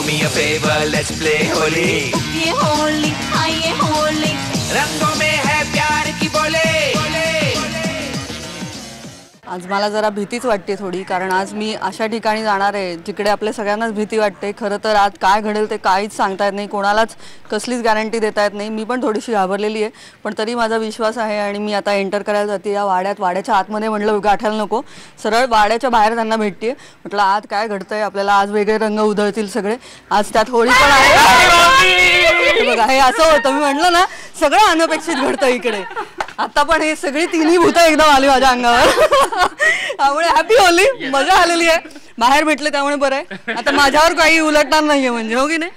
Do me a favor, let's play Holy. ये Holy, हाँ ये होली. रंगों में है प्यार की बोले. आज मला जरा भीतीच वाटते थोडी, कारण आज मी अशा ठिकाणी जाणार आहे जिकडे आपल्या सगळ्यांनाच भीती वाटते. खरं तर आज काय घडेल ते काहीच सांगता येत नाही, कोणालाच कसलीच गॅरंटी देता येत नाही. मी पण थोडीशी घाबरलेली आहे, पण तरी माझा विश्वास आहे आणि मी आता एंटर करायला जाते या वाड्यात. वाड्याच्या आतमध्ये म्हटलं गाठायला नको, सरळ वाड्याच्या बाहेर त्यांना भेटते. म्हटलं आज काय घडतंय, आपल्याला आज वेगळे रंग उधळतील सगळे. आज त्यात होळी पण आहे बघा. हे असं होतं, मी म्हटलं ना सगळं अनपेक्षित घडतं इकडे. आता पण हे सगळी तिन्ही भूतं एकदम आली माझ्या अंगावर. त्यामुळे हॅपी होली, मजा आलेली आहे. बाहेर भेटले त्यामुळे बरं आहे. आता माझ्यावर काही उलटणार नाहीये, म्हणजे हो की नाही.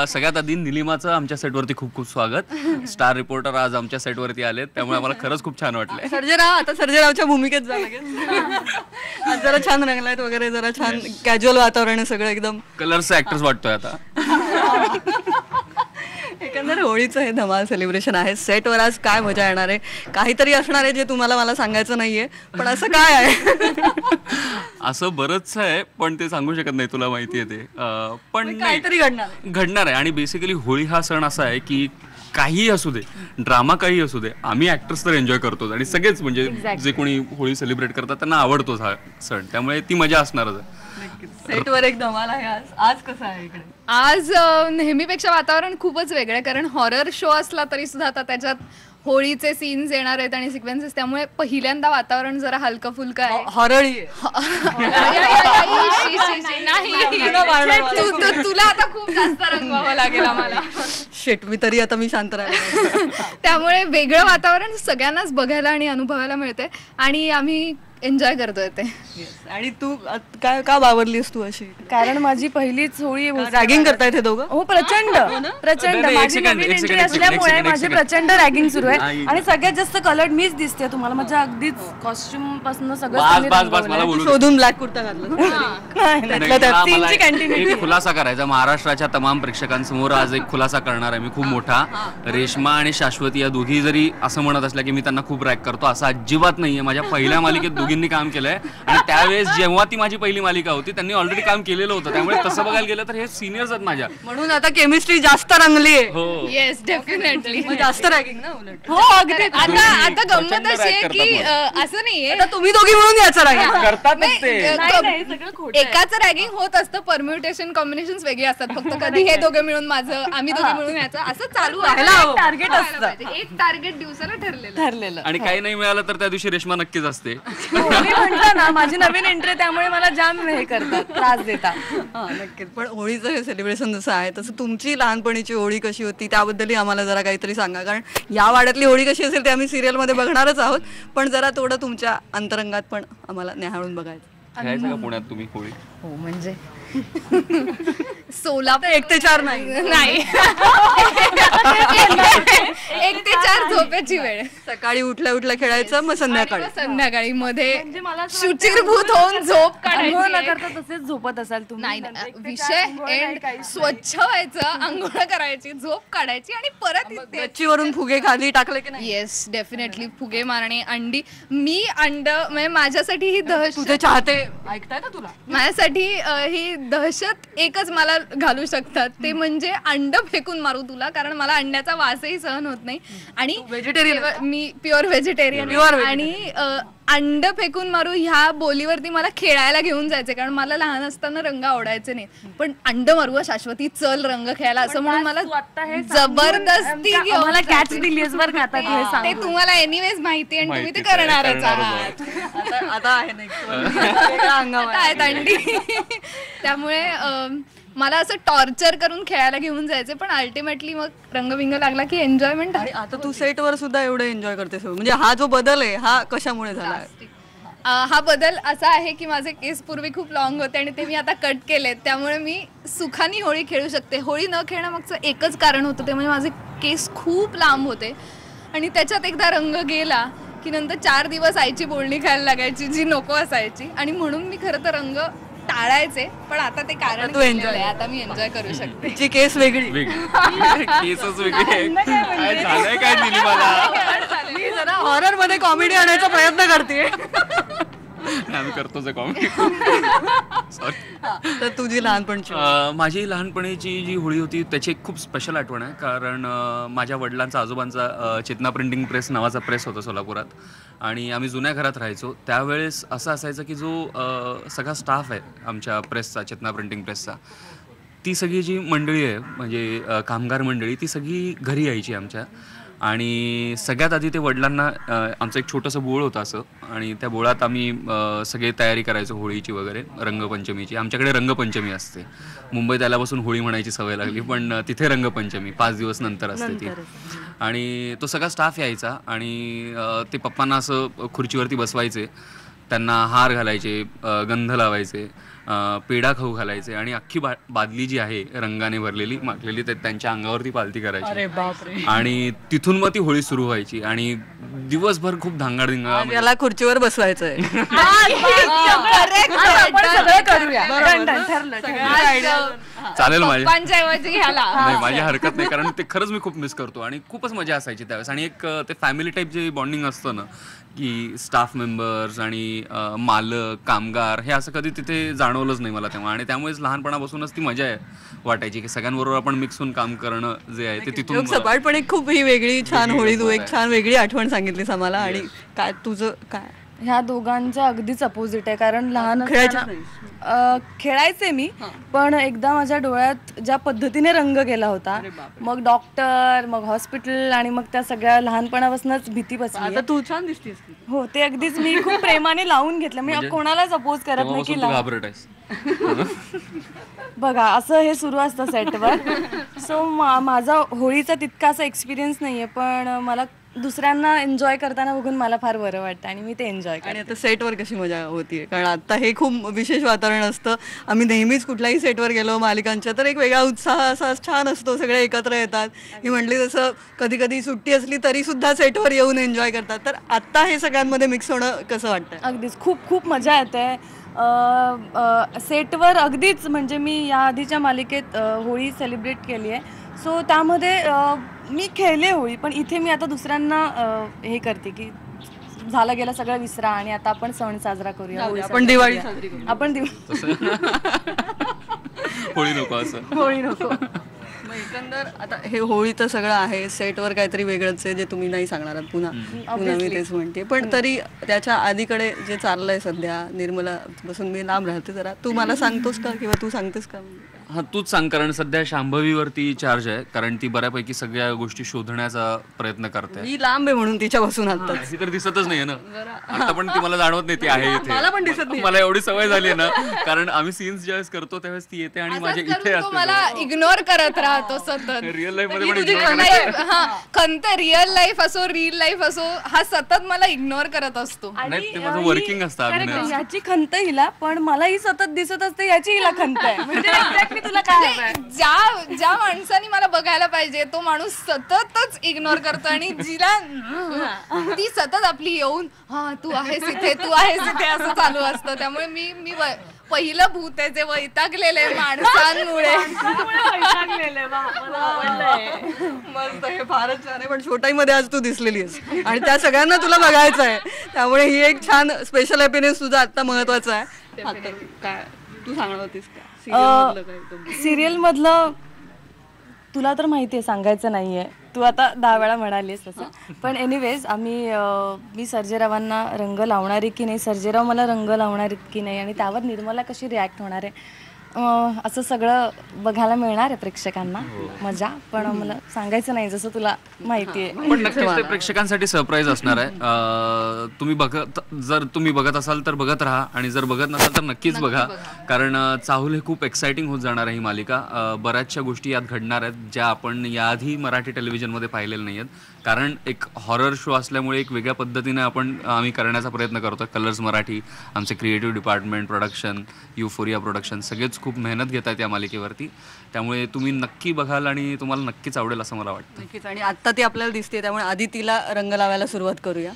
सगळ्यात आधी निलिमाचं आमच्या सेटवरती खूप खूप स्वागत. स्टार रिपोर्टर आज आमच्या सेटवरती आलेत, त्यामुळे आम्हाला खरंच खूप छान वाटलंय. सर्जेराव आता सर्जेरावच्या भूमिकेत झालं. आज जरा छान रंगलायत वगैरे, जरा छान कॅज्युअल वातावरण आहे सगळं एकदम. कलरचा ऍक्टर्स वाटतोय आता. एकंदर होळीचं हे धमाल सेलिब्रेशन आहे. सेटवर आज काय मजा येणार आहे, काहीतरी असणार आहे जे तुम्हाला मला सांगायचं नाहीये, पण असं काय आहे. असं बरंच आहे, पण ते सांगू शकत नाही, तुला माहिती आहे ते. पण काहीतरी घडणार आहे. आणि बेसिकली होळी हा सण असा आहे की काही असू दे, ड्रामा काही असू दे, आम्ही ऍक्टर्स तर एन्जॉय करतोच आणि सगळेच म्हणजे जे कोणी होळी सेलिब्रेट करतात त्यांना आवडतोच हा सण, त्यामुळे ती मजा असणारच आहे. सेटवर एक धमाल आहे आज. आज कसं आहे इकडे? आज नेहमीपेक्षा वातावरण खूपच वेगळं आहे, कारण हॉरर शो असला तरी सुद्धा आता त्याच्यात होळीचे सीन्स येणार आहेत आणि सिक्वेन्सेस, त्यामुळे पहिल्यांदा वातावरण जरा हलकं फुलकं आहे. हॉरळी तुला आता खूप जास्त रंगवावं लागेल आम्हाला. शेट, मी तरी आता मी शांत राहिले. त्यामुळे वेगळं वातावरण सगळ्यांनाच बघायला आणि अनुभवायला मिळते आणि आम्ही एन्जॉय करतोय ते. आणि तू काय का बावरलीस तू अशी? कारण माझी पहिलीच होळी. रॅगिंग करतायत हे दोघं? हो, प्रचंड प्रचंड. माझी नवीन एंट्री असल्यामुळे माझी प्रचंड रॅगिंग सुरू आहे आणि सगळ्यात जास्त कलर्ड मीच दिसते तुम्हाला. माझ्या अगदीच कॉस्ट्युम पासून सगळं शोधून ब्लॅक कुर्ता घातला. एक खुलासा करायचा महाराष्ट्राच्या तमाम प्रेक्षकांसमोर. आज एक खुलासा करणार आहे मी खूप मोठा. रेश्मा आणि शाश्वती या दोघी जरी असं म्हणत असल्या की मी त्यांना खूप रॅक करतो, असं अजिबात नाहीये. माझ्या पहिल्या मालिकेत दोघींनी काम केलंय आणि त्यावेळेस जेव्हा ती माझी पहिली मालिका होती त्यांनी ऑलरेडी काम केलेलं होतं, त्यामुळे तसं बघायला गेलं तर हे सिनियर्स आहेत माझ्या, म्हणून आता केमिस्ट्री जास्त रंगली आहे. हो, येस, डेफिनेटली. जास्त रॅगिंग ना उलट. हो, अगदी. आता गंमत अशी आहे की असं नाहीये तुम्ही दोघी म्हणून याचं रॅगिंग करतात. एकाच रॅगिंग होत असतं, परम्युटेशन कॉम्बिनेशन वेगळी असतात. फक्त कधी हे दोघे मिळून माझं, आम्ही दोघे मिळून याचं, असं चालू आहे. टार्गेट असतं, एक टार्गेट दिवसाला ठरलेलं. आणि काही नाही मिळालं तर त्या दिवशी रेश्मा नक्कीच असते. मी म्हटलं ना माझी नवीन एंट्री, त्यामुळे मला जाम हे करतात, त्रास देतात. नक्कीच. पण होळीचं हे सेलिब्रेशन जसं आहे तसं तुमची लहानपणीची होळी कशी होती त्याबद्दलही आम्हाला जरा काहीतरी सांगा, कारण या वाड्यातली होळी कशी असेल ते आम्ही सिरियलमध्ये बघणारच आहोत, पण जरा थोडं तुमच्या अंतरंगात पण आम्हाला न्याहाळून बघायचं. खेळायचं का पुण्यात तुम्ही होळी? हो, म्हणजे सोलापूर 1 ते 4 नाही 1 ते 4 झोपेची वेळ. सकाळी उठल्या उठल्या खेळायचं, मग संध्याकाळी मध्ये शुचिरभूत होऊन झोप काढायची. तसेच झोपत असाल तुम्ही? नाही, विषय एंड स्वच्छ व्हायचं, आंघोळ करायची, झोप काढायची आणि परत गच्चीवरून फुगे खाली टाकले की नाही? Yes, definitely. फुगे मारणे, अंडी. मी अंड म्हणजे माझ्यासाठी ही दहशत. तुझे चाहते ऐकताय का तुला? माझ्यासाठी ही दहशत एकच मला घालू शकतात, ते म्हणजे अंड फेकून मारू तुला, कारण मला अंड्याचा वासही सहन होत नाही. आणि व्हेजिटेरियन, मी प्युअर व्हेजिटेरियन. आणि अंड फेकून मारू ह्या बोलीवरती मला खेळायला घेऊन जायचे, कारण मला लहान असताना रंग आवडायचे नाही, पण अंड मारू शाश्वती, चल रंग खेळायला, असं म्हणून मला जबरदस्ती मला कॅच दिलीस बरं का. ते तुम्हाला एनिवेज माहिती आणि तुम्ही ते करणारच आहात. आता आहे आहेत अंडी. त्यामुळे मला असं टॉर्चर करून खेळायला घेऊन जायचे, पण अल्टिमेटली मग रंगबिंग लागला की एन्जॉयमेंट. आणि आता तू सेटवर सुद्धा एवढं एन्जॉय करतेस, म्हणजे हा जो बदल आहे हा कशामुळे झाला? हा बदल असा आहे की माझे केस पूर्वी खूप लॉंग होते आणि ते मी आता कट केलेत, त्यामुळे मी सुखाने होळी खेळू शकते. होळी न खेळण्यामागचं एकच कारण होतं, ते म्हणजे माझे केस खूप लांब होते आणि त्याच्यात एकदा रंग गेला की नंतर 4 दिवस आईची बोलणी खायला लागायची, जी नको असायची. आणि म्हणून मी खरं तर रंग टाळायचे, पण आता ते कारण तू एन्जॉय, आता मी एन्जॉय करू शकते. तिची केस वेगळी, केसच वेगळी. झालंय काय दिली मला? मी जरा हॉरर मध्ये कॉमेडी आणायचा प्रयत्न करते. आम्ही करतोच कॉमेडी. तर तुझी लहानपणची माझी लहानपणीची जी होळी होती त्याची एक खूप स्पेशल आठवण आहे. कारण माझ्या वडिलांचा आजोबांचा चेतना प्रिंटिंग प्रेस नावाचा प्रेस होता सोलापुरात आणि आम्ही जुन्या घरात राहायचो. त्यावेळेस असं असायचं की जो सगळा स्टाफ आहे आमच्या प्रेसचा, चेतना प्रिंटिंग प्रेसचा, ती सगळी जी मंडळी आहे म्हणजे कामगार मंडळी ती सगळी घरी यायची आमच्या. आणि सगळ्यात आधी ते वडिलांना आमचं एक छोटंसं बोळ होतं असं आणि त्या बोळात आम्ही सगळे तयारी करायचो होळीची वगैरे, रंगपंचमीची. आमच्याकडे रंगपंचमी असते. मुंबईत आल्यापासून होळी म्हणायची सवय लागली पण तिथे रंगपंचमी 5 दिवस नंतर असते ती. आणि तो सगळा स्टाफ यायचा आणि ते पप्पांना असं खुर्चीवरती बसवायचे, त्यांना हार घालायचे, गंध लावायचे, पेढा खाऊ घालायचे आणि अख्खी बादली जी आहे रंगाने भरलेली माखलेली ते त्यांच्या अंगावरती पालती करायची आणि तिथून मग ती होळी सुरू व्हायची आणि दिवसभर खूप धांगाडिंगा. याला खुर्चीवर बसवायचंय. चालेल पंचायती घ्यायला नाही, माझी हरकत नाही कारण ते खरंच मी खूप मिस करतो आणि खूपच मजा असायची त्यावेळेस. आणि एक ते फॅमिली टाईप जे बॉन्डिंग असतं ना की स्टाफ मेंबर्स आणि मालक, कामगार हे असं कधी तिथे जाणवलंच नाही मला तेव्हा. आणि त्यामुळेच लहानपणापासूनच ती मजा आहे वाटायची की सगळ्यांबरोबर आपण मिक्स होऊन काम करणं जे आहे ते तिथून. सपाटपणे खूप ही वेगळी छान होळी, तू एक छान वेगळी आठवण सांगितलीस आम्हाला. आणि काय तुझं काय? ह्या दोघांचं अगदीच अपोजिट आहे. कारण लहान खेळायचे मी पण एकदा माझ्या डोळ्यात ज्या पद्धतीने रंग गेला होता, मग डॉक्टर, मग हॉस्पिटल आणि मग त्या सगळ्या लहानपणापासूनच भीती बसली. आता तू छान दिसतीस. हो, ते अगदीच मी खूप प्रेमाने लावून घेतलं. मी कोणालाच अपोज करत नाही की घाबरट आहेस बघा असं हे सुरू असतं सेटवर. सो माझा होळीचा तितका असा एक्सपिरियन्स नाहीये पण मला दुसऱ्यांना एन्जॉय करताना बघून मला फार बरं वाटतं आणि मी ते एन्जॉय करते. आणि आता सेटवर कशी मजा होतीये? कारण आता हे खूप विशेष वातावरण असतं. आम्ही नेहमीच कुठल्याही सेटवर गेलो मालिकांच्या तर एक वेगळा उत्साह असा छान असतो, सगळे एकत्र येतात. मी म्हटली तसं कधी कधी सुट्टी असली तरी सुद्धा सेटवर येऊन एन्जॉय करतात. तर आत्ता हे सगळ्यांमध्ये मिक्स होणं कसं वाटतं? अगदीच खूप खूप मजा येते सेटवर. अगदीच म्हणजे मी या आधीच्या मालिकेत होळी सेलिब्रेट केली आहे. सो त्यामध्ये मी खेळले होळी पण इथे मी आता दुसऱ्यांना हे करते की झालं गेलं सगळं विसरा आणि आता आपण सण साजरा करूया. आपण दिवाळी साजरी करू. आपण होळी नको असं होळी नको. एकंदर आता हे होळीचं सगळं आहे, सेटवर काहीतरी वेगळंच आहे जे तुम्ही नाही सांगणार आहात पुन्हा मी तेच म्हणते. पण तरी त्याच्या आधीकडे जे चाललंय सध्या, निर्मला पासून मी लांब राहते जरा, तू मला सांगतोस का किंवा तू सांगतेस का? हा तूच सांग. कारण सध्या शांभवीवरती चार्ज आहे कारण ती बऱ्यापैकी सगळ्या गोष्टी शोधण्याचा प्रयत्न करते. मी लांब आहे म्हणून तिच्यापासून आता ही तर दिसतच नाहीये ना आता पण ती मला जाणवत नाही ती आहे इथे. मला पण दिसत नाही. मला एवढी सवय झाली आहे ना कारण आम्ही सीन्स ज्यावेळेस करतो त्यावेळेस ती येते आणि माझ्या इथे असते. मला इग्नोर करत राहतो सतत. रिअल लाईफ मध्ये पण खंत रिअल लाईफ असो रील लाईफ असो हा सतत मला इग्नोर करत असतो. नाही ते माझं वर्किंग असतं. याची खंत हिला पण मलाही सतत दिसत असते याची हिला खंत आहे. म्हणजे एक्झॅक्टली तुला काय ज्या माणसाने मला बघायला पाहिजे तो माणूस सततच इग्नोर करतो आणि जिला ती सतत आपली येऊन हा तू आहेस इथे तू आहेस इथे असं चालू असतं. त्यामुळे मी पहिलं भूत आहे जे वैतागलेले माणसांमुळे. मस्त, हे फारच छान आहे. पण छोटाई मध्ये आज तू दिसलेली आहेस आणि त्या सगळ्यांना तुला बघायचं आहे त्यामुळे ही एक छान स्पेशल हॅपीनेस तुझा आता महत्वाचा आहे. काय तू सांगणार होतीस का सिरियल मधलं? तुला तर माहिती आहे सांगायचं नाहीये, तू आता 10 वेळा म्हणालीस तसं. पण एनिवेज मी सर्जेरावांना रंग लावणार आहे की नाही, सर्जेराव मला रंग लावणार आहेत की नाही आणि त्यावर निर्मला कशी रिॲक्ट होणार आहे असं सगळं बघायला मिळणार आहे प्रेक्षकांना. मजा पण मला सांगायचं नाही जसं तुला माहिती आहे. पण नक्कीच ते प्रेक्षकांसाठी सरप्राईज असणार आहे. जर तुम्ही बघत असाल तर बघत राहा आणि जर बघत नसाल तर नक्कीच बघा. कारण चाहूल हे खूप एक्साइटिंग होत जाणार आहे ही मालिका. बऱ्याचशा गोष्टी यात घडणार आहेत ज्या आपण याआधी मराठी टेलिव्हिजनमध्ये पाहिलेल्या नाही आहेत. कारण एक हॉरर शो असल्यामुळे एक वेगळ्या पद्धतीने आम्ही करण्याचा प्रयत्न करतो. कलर्स मराठी, आमचे creative department, production, euphoria production सगळेच खूप मेहनत घेत आहेत या मालिकेवरती. त्यामुळे तुम्ही नक्की बघाल आणि तुम्हाला नक्कीच आवडेल असं मला वाटतं. नक्कीच. आणि आत्ता ती आपल्याला दिसते त्यामुळे आधी तिला रंग लावायला सुरुवात करूया.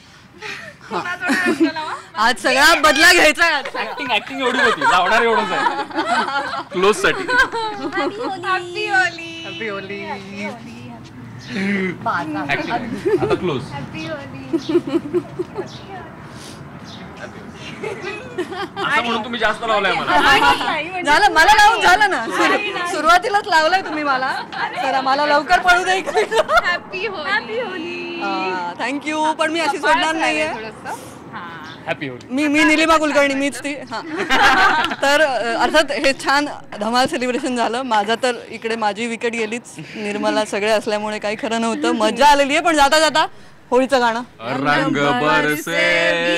आज सगळा बदला घ्यायचा आहे. ऍक्टिंग एवढी होती, लावणार एवढंच आहे क्लोज साठी. Happy Holy. Happy Holy. आता क्लोज. Happy Holy. असं म्हणून तुम्ही जास्त लावलाय मला. झालं मला लावून झालं ना. सुरुवातीलाच लावलंय तुम्ही मला. तर मला लवकर पळू दे. Happy Holy. थँक्यू. पण मी अशी सोडणार नाहीये. हॅपी होली. मी निलिमा कुलकर्णी मीच ती. हां. तर अर्थात हे छान धमाल सेलिब्रेशन झालं. माझा तर इकडे माझी विकेट गेलीच. निर्मला सगळे असल्यामुळे काही खरं नव्हतं. मजा आलेली आहे. पण जाता जाता होळीचं गाणं. रंग बरसे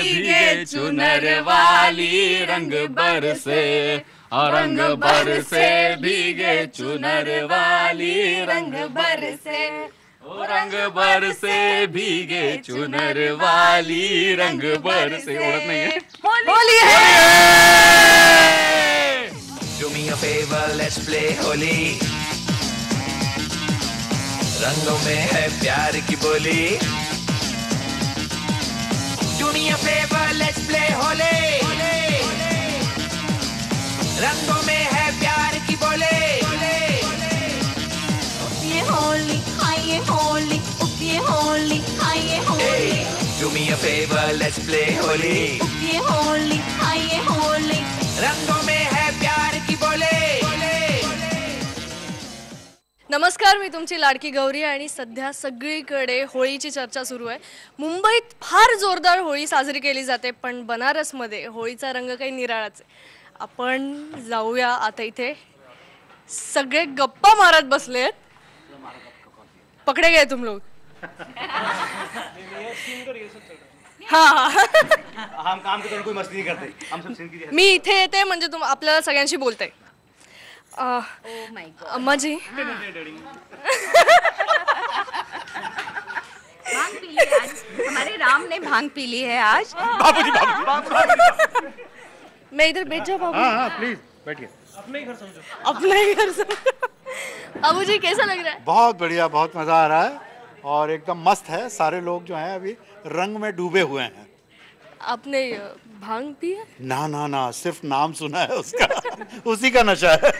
भीगे चुनर वाली, रंग बरसे रंग बरसे भीगे चुनर वाली, रंग बरसे रंग बरसे भीगे चुनर वाली, रंग बरसे. ओळख नाहीये. होली है. Do me a favor, let's play Holy. रंगों में है प्यार की बोली. Do me a favor, let's play Holy. रंगों में है प्यार की बोली. ये होली हाय ये होली ये होली हाय ये Holy Do me a favor, let's play Holy. ये होली हाय ये होली रंगों में है प्यार की बोली. नमस्कार, मी तुमची लाडकी गौरी आणि सध्या सगळीकडे होळीची चर्चा सुरू आहे. मुंबईत फार जोरदार होळी साजरी केली जाते, पण बनारसमध्ये होळीचा रंग काही निराळाच आहे. आपण जाऊया आता. इथे सगळे गप्पा मारत बसलेत. पकडे गए तुम लोग. हाँ हम काम के दौरान कोई मस्ती नहीं करते, हम सब सीन की. मी इथे येते म्हणजे तुम आपल्याला सगळ्यांशी बोलते. अम्मा जी भांग पी ली आज. हमारे राम ने भांग पी ली है आज. मैं इधर बैठ जाऊँ बाबू. हाँ प्लीज बैठिए. अपना ही घर से. बाबू जी कैसा लग रहा है? बहुत बढ़िया, बहुत मजा आ रहा है और एकदम मस्त है. सारे लोग जो हैं अभी रंग में डूबे हुए हैं. आपने भांग पी है? ना ना ना, सिर्फ नाम सुना है उसका. उसी का नशा है.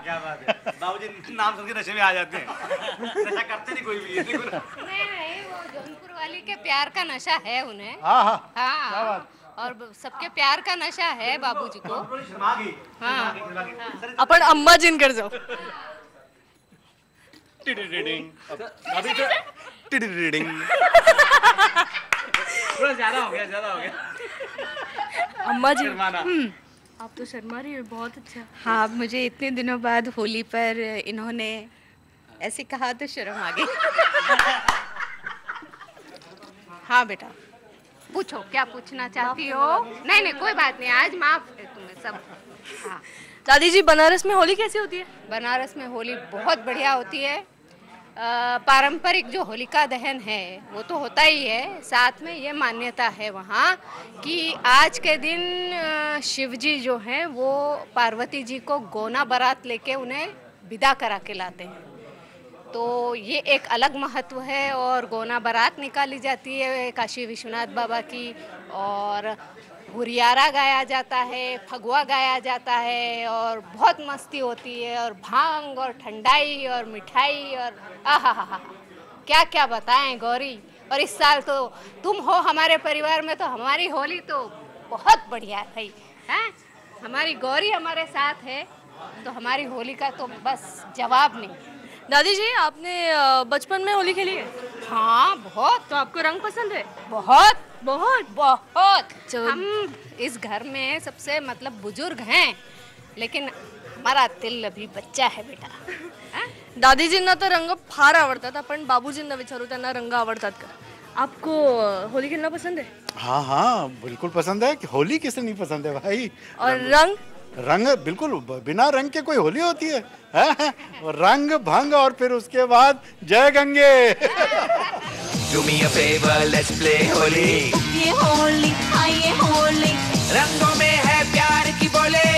क्या बात है, बाबूजी नाम सुन के नशे में आ जाते हैं. नशा करते नहीं कोई भी. नहीं, वो जौनपुर वाली के प्यार का नशा है उन्हें. हाँ हाँ हाँ, और सबके प्यार का नशा है बाबूजी को. हाँ, आपण अम्माजींकडे जाऊ. थोड़ा ज्यादा हो गया. अम्मा जी आप तो शर्मा रही हो. बहुत अच्छा. हाँ, मुझे इतने दिनों बाद होली पर इन्होंने ऐसे कहा तो शर्म आ गई. हाँ बेटा, पूछो क्या पूछना चाहती हो. नहीं नहीं कोई बात नहीं, आज माफ है तुम्हें सब. हाँ, दादी जी बनारस में होली कैसी होती है? बनारस में होली बहुत बढ़िया होती है. पारंपरिक जो होलिका दहन है वो तो होता ही है. साथ में ये मान्यता है वहाँ कि आज के दिन शिव जी जो हैं वो पार्वती जी को गोना बारात लेके उन्हें विदा करा के लाते हैं. तो ये एक अलग महत्व है. और गोना बारात निकाली जाती है काशी विश्वनाथ बाबा की, और हुरियारा गाया जाता है, फगुआ गाया जाता है, और बहुत मस्ती होती है, और भांग और ठंडाई और मिठाई और आहा क्या क्या बताएं गौरी. और इस साल तो तुम हो हमारे परिवार में, तो हमारी होली तो बहुत बढ़िया है. हैं, हमारी गौरी हमारे साथ है तो हमारी होली का तो बस जवाब नहीं. दादी जी आपने बचपन में होली खेली है? हाँ बहुत. तो आपको रंग पसंद है? बहुत बहुत बहुत. चलो. हम इस घर में सबसे मतलब बुजुर्ग हैं, लेकिन हमारा दिल अभी बच्चा है बेटा. हाँ? दादीजींना तर रंग फार आवडतात. आपण बाबूजींना विचारू, त्यांना रंग आवडतात का? आपको होली खेलना पसंद है? हाँ हाँ बिल्कुल पसंद है. होली किसे नहीं पसंद है भाई. और रंग? रंग बिल्कुल, बिना रंग के कोई होली होती है? रंग भंग और फिर उसके बाद जय गंगे. Do me a favor, let's play Holy. ये होली हाय ये होली रंगों में है प्यार की बोली.